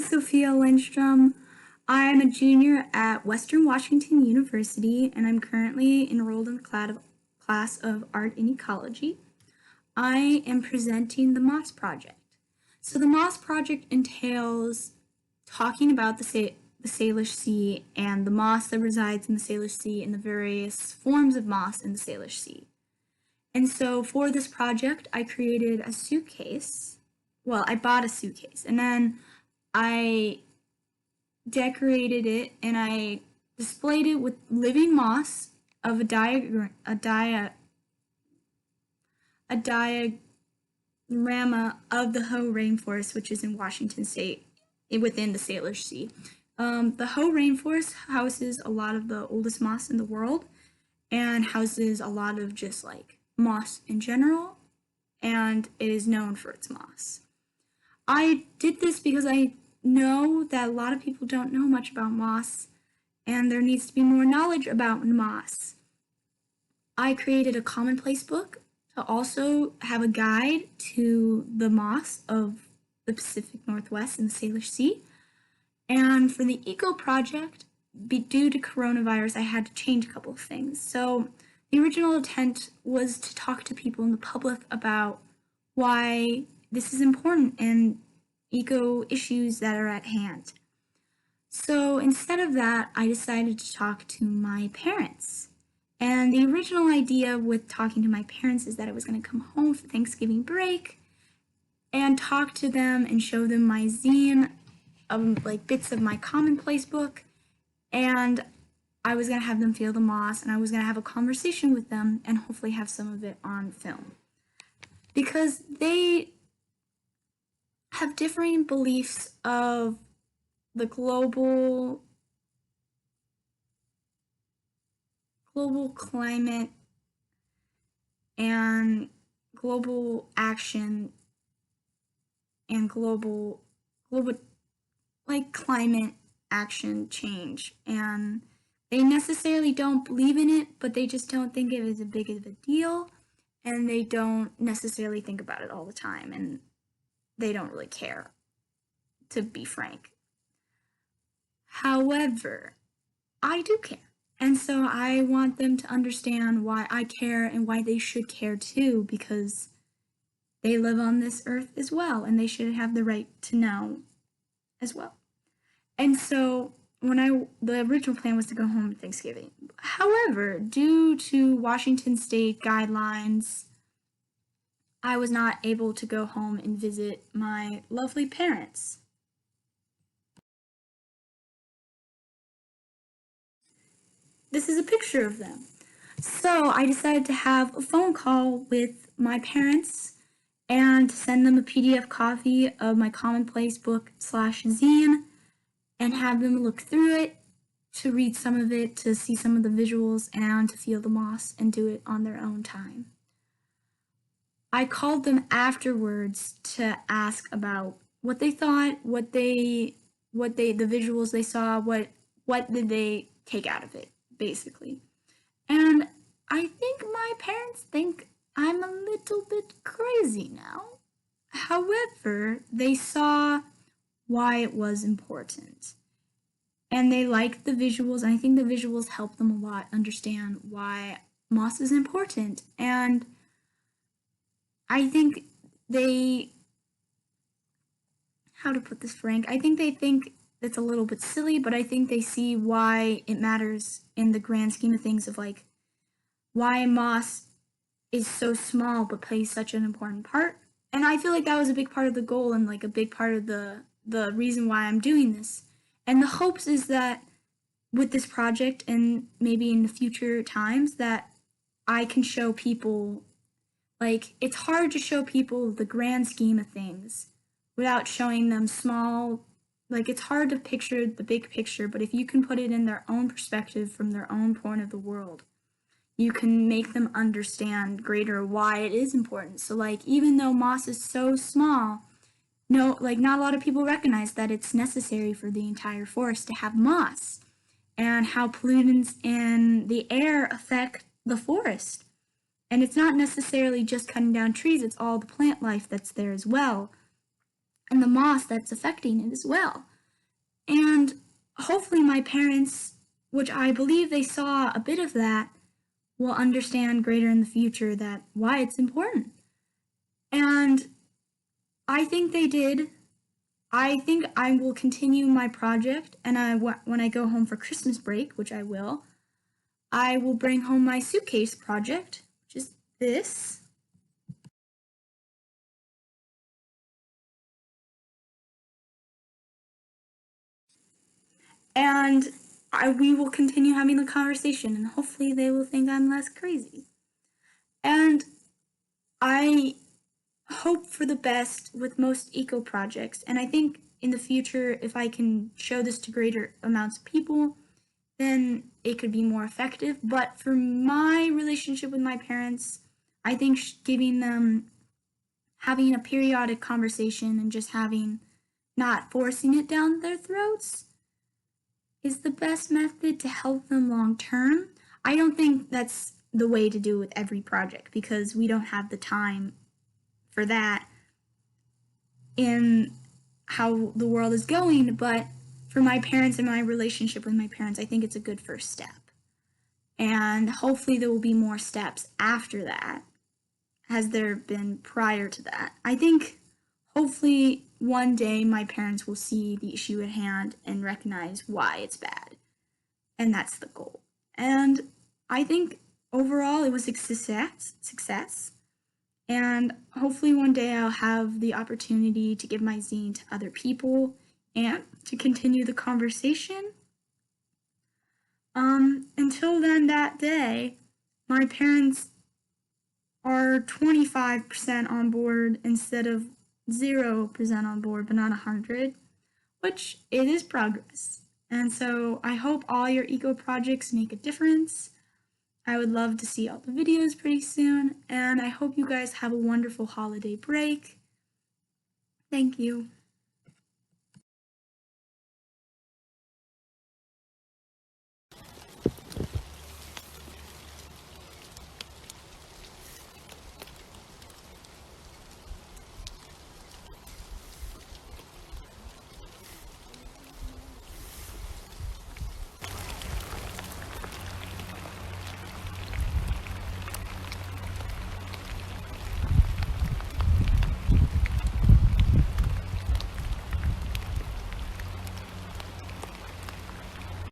Sophia Lindstrom. I'm a junior at Western Washington University, and I'm currently enrolled in the class of Art and Ecology. I am presenting the Moss Project. So the Moss Project entails talking about the Salish Sea and the moss that resides in the Salish Sea and the various forms of moss in the Salish Sea. And so for this project, I created a suitcase. Well, I bought a suitcase, and then I decorated it and I displayed it with living moss of a diagrama of the Hoh Rainforest, which is in Washington State, within the Salish Sea. The Hoh Rainforest houses a lot of the oldest moss in the world and houses a lot of just like moss in general, and it is known for its moss. I did this because I know that a lot of people don't know much about moss, and there needs to be more knowledge about moss. I created a commonplace book to also have a guide to the moss of the Pacific Northwest and the Salish Sea. And for the Eco Project, due to coronavirus, I had to change a couple of things. So the original intent was to talk to people in the public about why this is important and eco issues that are at hand. So instead of that, I decided to talk to my parents. And the original idea with talking to my parents is that I was going to come home for Thanksgiving break and talk to them and show them my zine of like bits of my commonplace book, and I was going to have them feel the moss, and I was going to have a conversation with them and hopefully have some of it on film. Because they have differing beliefs of the global climate and global action and global like climate action change, and they necessarily don't believe in it, but they just don't think it is as big of a deal, and they don't necessarily think about it all the time, and they don't really care, to be frank. However, I do care. And so I want them to understand why I care and why they should care too, because they live on this earth as well, and they should have the right to know as well. And so the original plan was to go home at Thanksgiving. However, due to Washington State guidelines, I was not able to go home and visit my lovely parents. This is a picture of them. So I decided to have a phone call with my parents and send them a PDF copy of my commonplace book / zine and have them look through it, to read some of it, to see some of the visuals, and to feel the moss and do it on their own time. I called them afterwards to ask about what they thought, the visuals they saw, what did they take out of it, basically. And I think my parents think I'm a little bit crazy now. However, they saw why it was important. And they liked the visuals, and I think the visuals helped them a lot understand why moss is important. And I think how to put this, Frank? I think they think it's a little bit silly, but I think they see why it matters in the grand scheme of things, of like why moss is so small but plays such an important part. And I feel like that was a big part of the goal and like a big part of the reason why I'm doing this. And the hopes is that with this project and maybe in the future times that I can show people, like, it's hard to show people the grand scheme of things without showing them small, like, it's hard to picture the big picture, but if you can put it in their own perspective from their own point of the world, you can make them understand greater why it is important. So, like, even though moss is so small, not a lot of people recognize that it's necessary for the entire forest to have moss, and how pollutants in the air affect the forest. And it's not necessarily just cutting down trees, it's all the plant life that's there as well, and the moss that's affecting it as well. And hopefully my parents, which I believe they saw a bit of that, will understand greater in the future that why it's important. And I think they did. I think I will continue my project, and when I go home for Christmas break, which I will bring home my suitcase project, which is this. And we will continue having the conversation, and hopefully they will think I'm less crazy. And I hope for the best with most eco projects, and I think in the future, if I can show this to greater amounts of people, then it could be more effective. But for my relationship with my parents, I think having a periodic conversation and just not forcing it down their throats is the best method to help them long term. I don't think that's the way to do it with every project because we don't have the time for that in how the world is going, but for my parents and my relationship with my parents, I think it's a good first step. And hopefully there will be more steps after that, as there have been prior to that. I think hopefully one day my parents will see the issue at hand and recognize why it's bad. And that's the goal. And I think overall it was a success. And hopefully one day I'll have the opportunity to give my zine to other people and to continue the conversation. Until then, that day, my parents are 25% on board instead of 0% on board, but not 100, which it is progress. And so I hope all your eco projects make a difference. I would love to see all the videos pretty soon, and I hope you guys have a wonderful holiday break. Thank you.